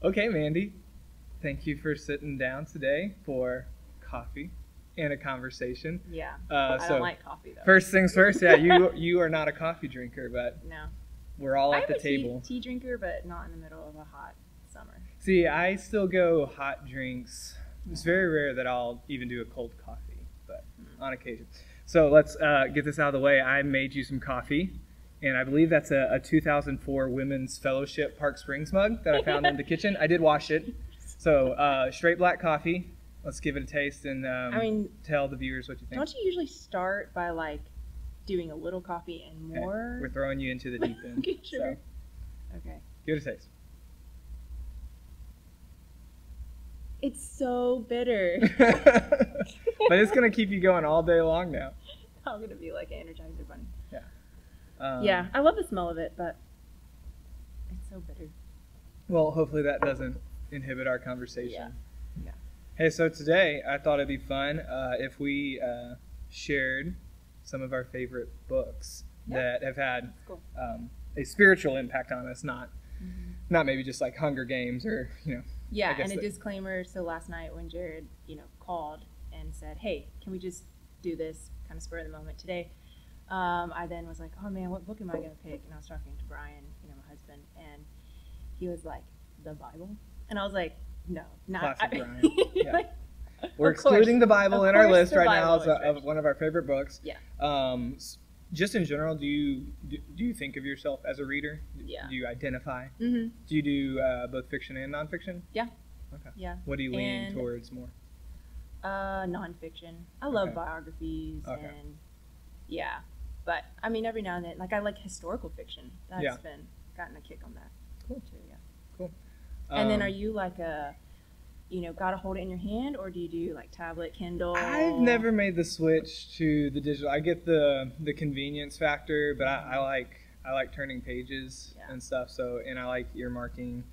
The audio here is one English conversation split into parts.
Okay, Mandy. Thank you for sitting down today for coffee and a conversation. Yeah. Uh, I so don't like coffee though. First things first. Yeah, you are not a coffee drinker, but No. we're all I'm at the a table. tea drinker, but not in the middle of a hot summer. See, I still go hot drinks. It's very rare that I'll even do a cold coffee, but on occasion. So let's get this out of the way. I made you some coffee, and I believe that's a 2004 Women's Fellowship Park Springs mug that I found in the kitchen. I did wash it. So straight black coffee. Let's give it a taste and tell the viewers what you think. Don't you usually start by like doing a little coffee and more? Okay. We're throwing you into the deep end. Okay, sure. So, okay. give it a taste. It's so bitter. But it's going to keep you going all day long now. I'm going to be like an Energizer bunny. Yeah. Yeah, I love the smell of it, but it's so bitter. Well, hopefully that doesn't inhibit our conversation. Yeah. Hey, so today I thought it'd be fun if we shared some of our favorite books that have had a spiritual impact on us, not maybe just like Hunger Games or, Yeah, and a disclaimer. So last night when Jared, called and said, hey, can we just do this kind of spur of the moment today? I then was like, oh man, what book am I going to pick? And I was talking to Brian, my husband, and he was like, the Bible? And I was like, no, not. Classic Brian. Yeah. We're excluding the Bible in our list right now of one of our favorite books. Yeah. Just in general, do you think of yourself as a reader? Yeah. Do you identify? Mm-hmm. Do you do both fiction and nonfiction? Yeah. Okay. Yeah. What do you lean towards more? Nonfiction. I love biographies and but I mean every now and then, like I like historical fiction. That's been gotten a kick on that. Cool. Too, yeah. Cool. And then are you like gotta hold it in your hand, or do you do like tablet, Kindle? I've never made the switch to the digital. I get the convenience factor, but I like turning pages and stuff. So, and I like earmarking.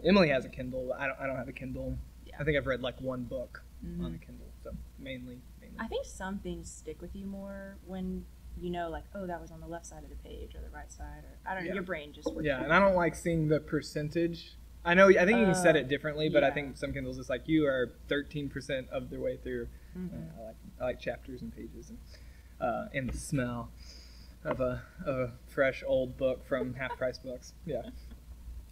Emily has a Kindle. I don't have a Kindle. Yeah. I think I've read like one book on a Kindle. So mainly. I think some things stick with you more when like, oh, that was on the left side of the page or the right side, or I don't know. Your brain just works. Yeah, and I don't like seeing the percentage. I think you can set it differently, but I think some Kindles it's like you are 13% of their way through. I like chapters and pages and the smell of a fresh old book from Half Price Books. Yeah.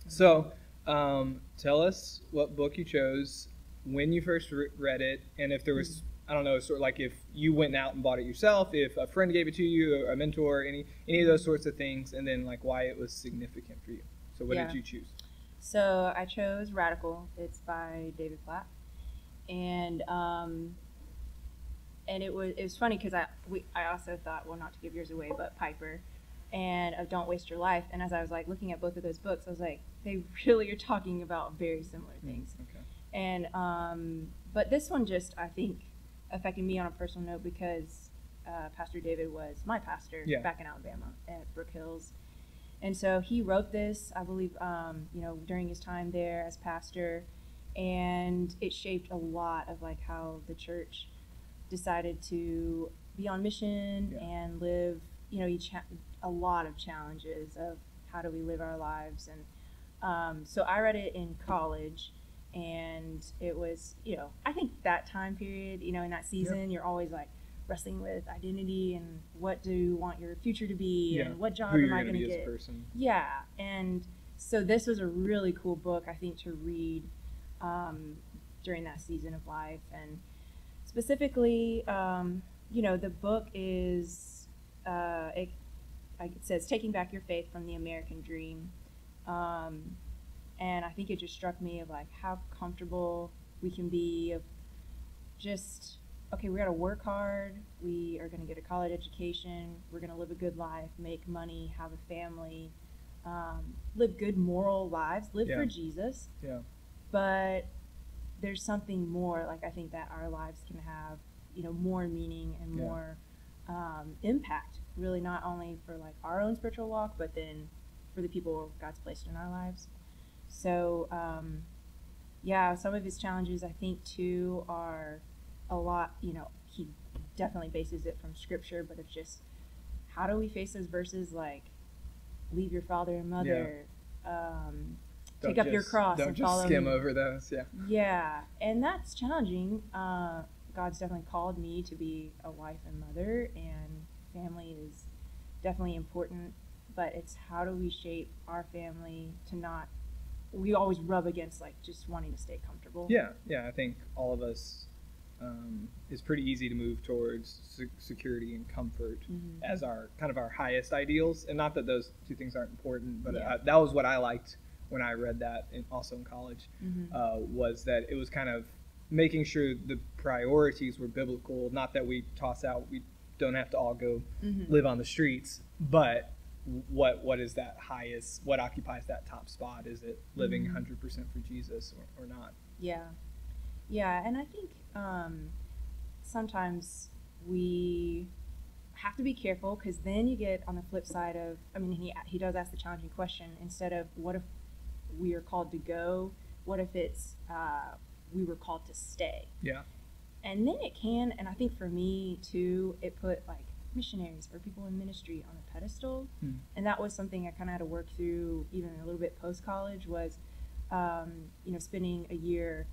So, tell us what book you chose, when you first read it, and if there was I don't know, sort of like if you went out and bought it yourself, if a friend gave it to you, a mentor, any of those sorts of things, and then like why it was significant for you. So what did you choose? So I chose Radical. It's by David Platt, and it was funny because I also thought, well, not to give yours away, but Piper, and of Don't Waste Your Life. And as I was like looking at both of those books, I was like, they really are talking about very similar things. Okay. And but this one just I think affected me on a personal note because Pastor David was my pastor back in Alabama at Brook Hills. And so he wrote this, I believe, during his time there as pastor, and it shaped a lot of like how the church decided to be on mission and live, a lot of challenges of how do we live our lives. And so I read it in college, and it was, I think that time period, in that season, you're always like wrestling with identity and what do you want your future to be and what job am I going to get. Yeah, and so this was a really cool book, I think, to read during that season of life. And specifically, the book is, it says, Taking Back Your Faith from the American Dream. And I think it just struck me of like how comfortable we can be of just, okay, we got to work hard. We are going to get a college education. We're going to live a good life, make money, have a family, live good moral lives, live for Jesus. Yeah. But there's something more, like I think that our lives can have, more meaning and more impact, really, not only for like our own spiritual walk, but then for the people God's placed in our lives. So, some of his challenges, I think, too, are a lot, he definitely bases it from scripture, but it's just, how do we face those verses like, leave your father and mother, take up your cross and follow me. Don't just skim me. over those, yeah. Yeah, and that's challenging. God's definitely called me to be a wife and mother, and family is definitely important, but it's how do we shape our family to not, we always rub against like just wanting to stay comfortable. Yeah, I think all of us, it's pretty easy to move towards security and comfort as our kind of our highest ideals, and not that those two things aren't important, but that was what I liked when I read that, also in college, was that it was kind of making sure the priorities were biblical. Not that we toss out, we don't have to all go live on the streets, but what is that highest, what occupies that top spot? Is it living 100% for Jesus or not? Yeah, and I think sometimes we have to be careful, because then you get on the flip side of, I mean, he does ask the challenging question, instead of what if we are called to go, what if it's we were called to stay? Yeah. And then it can, and I think for me too, it put like missionaries or people in ministry on a pedestal. And that was something I kind of had to work through even a little bit post-college, was spending a year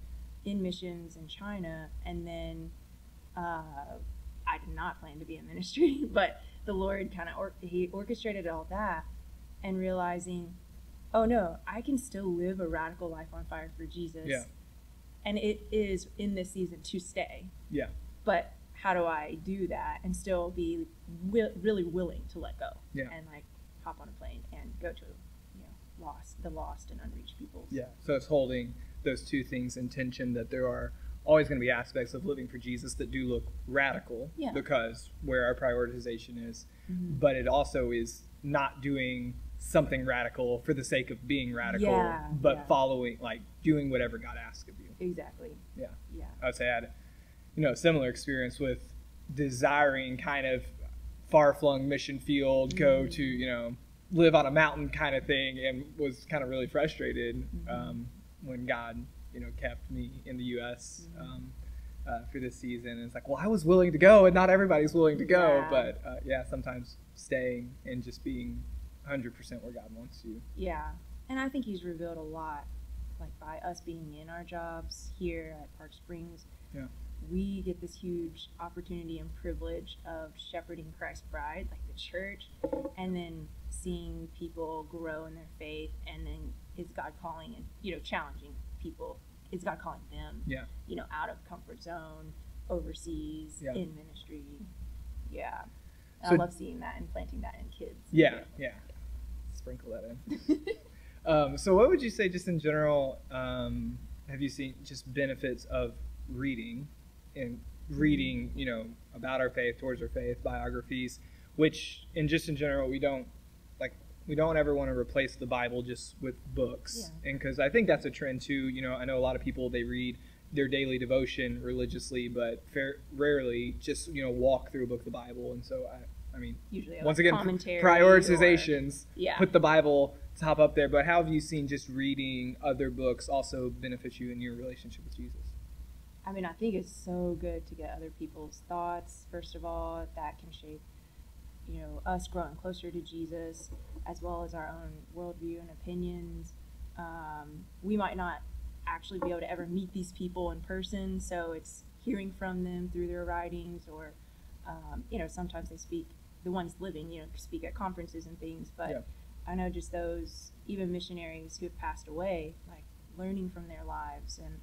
in missions in China, and then I did not plan to be in ministry, but the Lord kind of he orchestrated all that, and realizing, oh no, I can still live a radical life on fire for Jesus. Yeah. And it is in this season to stay. Yeah. But how do I do that and still be really willing to let go? Yeah. And like hop on a plane and go to the lost and unreached peoples. Yeah. So it's holding those two things in tension, that there are always going to be aspects of living for Jesus that do look radical, because where our prioritization is, but it also is not doing something radical for the sake of being radical, but following, like doing whatever God asks of you. Exactly. Yeah. I would say I had a similar experience with desiring kind of far-flung mission field, go to live on a mountain kind of thing, and was kind of really frustrated when God kept me in the U.S. For this season. And it's like, well, I was willing to go, and not everybody's willing to go, but sometimes staying and just being 100% where God wants you. Yeah, and I think He's revealed a lot, like by us being in our jobs here at Park Springs. Yeah. We get this huge opportunity and privilege of shepherding Christ's bride, like the church, and then seeing people grow in their faith, and then is God calling and challenging people? Is God calling them? Out of comfort zone, overseas, in ministry. Yeah. So, I love seeing that and planting that in kids. Yeah. Sprinkle that in. So what would you say, just in general, have you seen just benefits of reading, and reading, about our faith, towards our faith, biographies, which, in general, we don't ever want to replace the Bible just with books. And because I think that's a trend too. I know a lot of people, they read their daily devotion religiously, but rarely just, walk through a book of the Bible. And so I mean, usually once again, prioritizations, put the Bible top up there. But how have you seen just reading other books also benefit you in your relationship with Jesus? I mean, I think it's so good to get other people's thoughts, first of all. That can shape, us growing closer to Jesus, as well as our own worldview and opinions. We might not actually be able to ever meet these people in person, so it's hearing from them through their writings, or, sometimes they speak, the ones living, speak at conferences and things, but I know just those, even missionaries who have passed away, like learning from their lives and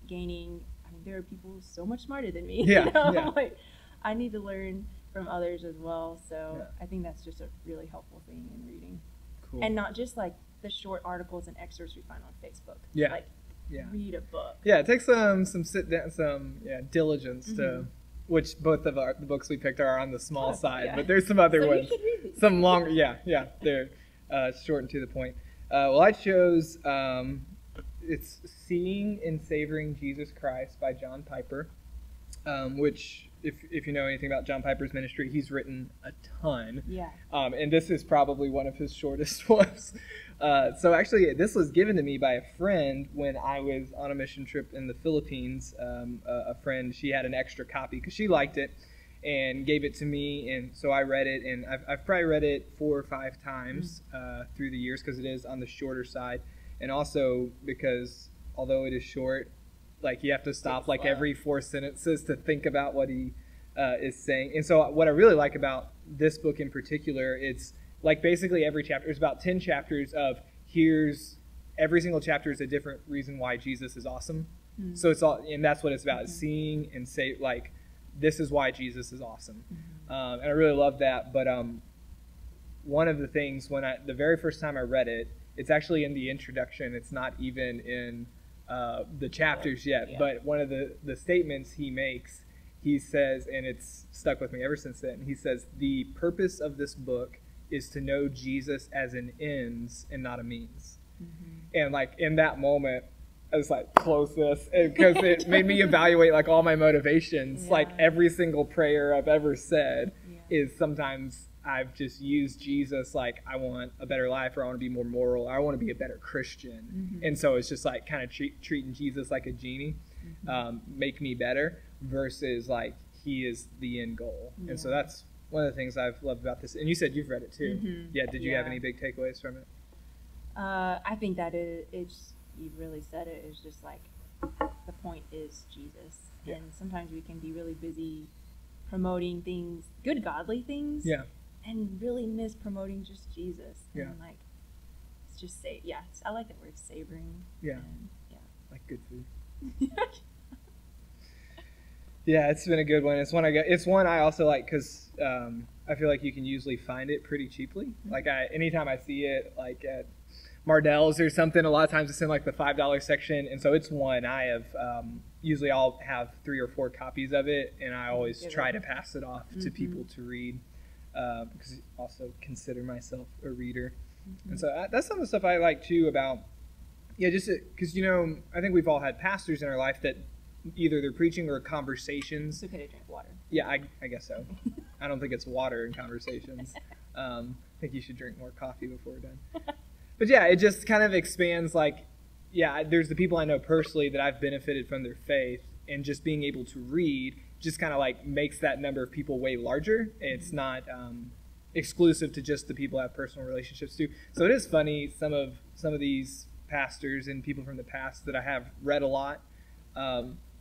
gaining, I mean, there are people so much smarter than me. Like, I need to learn from others as well, so I think that's just a really helpful thing in reading. Cool. And not just like the short articles and excerpts we find on Facebook. Read a book. It takes some sit down, some diligence to, which both of the books we picked are on the small side, but there's some other ones, some longer. They're short and to the point. Well, I chose it's Seeing and Savoring Jesus Christ by John Piper, which, if you know anything about John Piper's ministry, he's written a ton. And this is probably one of his shortest ones. So actually, this was given to me by a friend when I was on a mission trip in the Philippines. A friend, she had an extra copy because she liked it. and gave it to me, and so I read it, and I've probably read it 4 or 5 times through the years, because it is on the shorter side, and also because although it is short, like you have to stop like every 4 sentences to think about what he is saying. And so what I really like about this book in particular, it's like basically every chapter, there's about 10 chapters of every single chapter is a different reason why Jesus is awesome. So it's all, and that's what it's about, is seeing and say like, this is why Jesus is awesome. And I really love that. But one of the things the very first time I read it, it's actually in the introduction. It's not even in the chapters yet. Yeah. But one of the statements he makes, he says, and it's stuck with me ever since then. He says, the purpose of this book is to know Jesus as an ends and not a means. And like in that moment, I was like, close this, because it made me evaluate like all my motivations. Like every single prayer I've ever said is sometimes I've just used Jesus like, I want a better life, or I want to be more moral, or I want to be a better Christian. And so it's just like kind of treating Jesus like a genie, make me better, versus like he is the end goal. And so that's one of the things I've loved about this. And you said you've read it too. Yeah. Did you have any big takeaways from it? I think that it's you really said it. It's just like the point is Jesus, and sometimes we can be really busy promoting things, good godly things, and really miss promoting just Jesus. And like it's just I like that word, savoring. And, like good food. Yeah, it's been a good one. It's one I also like because I feel like you can usually find it pretty cheaply. Like anytime I see it like at Mardell's or something, a lot of times it's in like the $5 section, and so it's one I have usually I'll have 3 or 4 copies of it, and I always try to pass it off to people to read, because I also consider myself a reader. And so that's some of the stuff I like too about just because I think we've all had pastors in our life that either they're preaching or conversations. It's okay to drink water. Yeah, I guess so. I don't think it's water in conversations. I think you should drink more coffee before we're done. But yeah, it just kind of expands like, there's the people I know personally that I've benefited from their faith, and just being able to read just kind of like makes that number of people way larger. It's not exclusive to just the people I have personal relationships to. So it is funny, some of these pastors and people from the past that I have read a lot,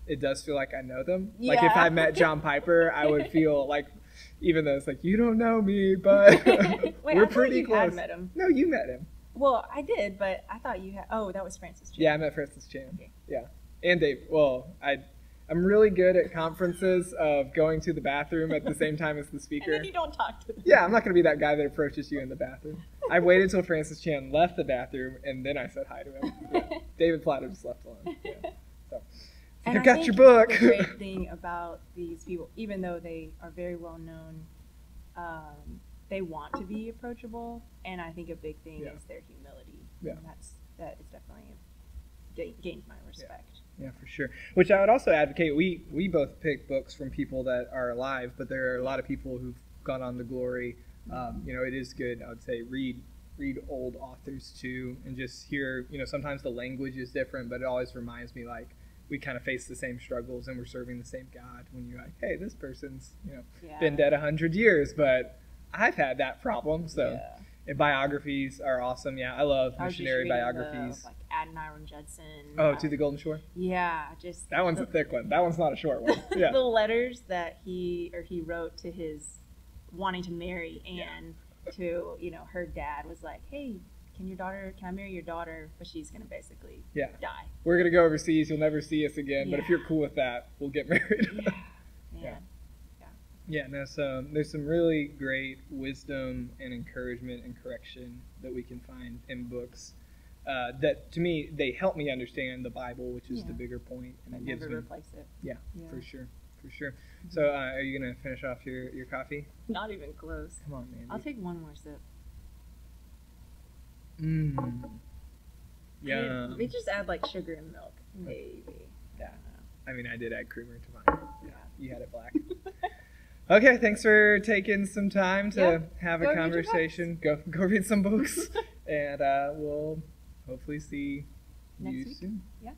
it does feel like I know them. Like if I met John Piper, I would feel like, even though it's like, you don't know me, but we're pretty close. Had met him. No, you met him. Well, I did, but I thought you had. Oh, that was Francis Chan. Yeah, I met Francis Chan. Okay. Yeah, and Dave. Well, I'm really good at conferences of going to the bathroom at the same time as the speaker. And then you don't talk to them. Yeah, I'm not going to be that guy that approaches you in the bathroom. I waited until Francis Chan left the bathroom, and then I said hi to him. Yeah. David Platter just left alone. Yeah. So, and I've got your book. The great thing about these people, even though they are very well known, they want to be approachable, and I think a big thing is their humility. Yeah, and that is definitely gained my respect. Yeah, for sure. Which I would also advocate. We both pick books from people that are alive, but there are a lot of people who've gone on to glory. It is good, I would say, read old authors too, and just hear. Sometimes the language is different, but it always reminds me like we kind of face the same struggles, and we're serving the same God. When you're like, hey, this person's been dead 100 years, but I've had that problem. So and biographies are awesome. Yeah, I love missionary biographies. Like Adoniram Judson. Oh, To the Golden Shore? Yeah, just that one's a thick one. That one's not a short one. Yeah. The letters that he wrote to his wanting to marry Anne to, her dad was like, hey, can I marry your daughter? But she's going to basically die. We're going to go overseas. You'll never see us again. But if you're cool with that, we'll get married. Yeah, no, so there's some really great wisdom and encouragement and correction that we can find in books that, to me, they help me understand the Bible, which is the bigger point. And it gives me, replace it. Yeah, for sure. So are you going to finish off your coffee? Not even close. Come on, Mandy. I'll take one more sip. Yeah. We just add like sugar and milk, maybe. Yeah. I mean, I did add creamer to mine. Yeah. You had it black. Okay, thanks for taking some time to have a conversation. Go read some books, and we'll hopefully see you soon. Yeah.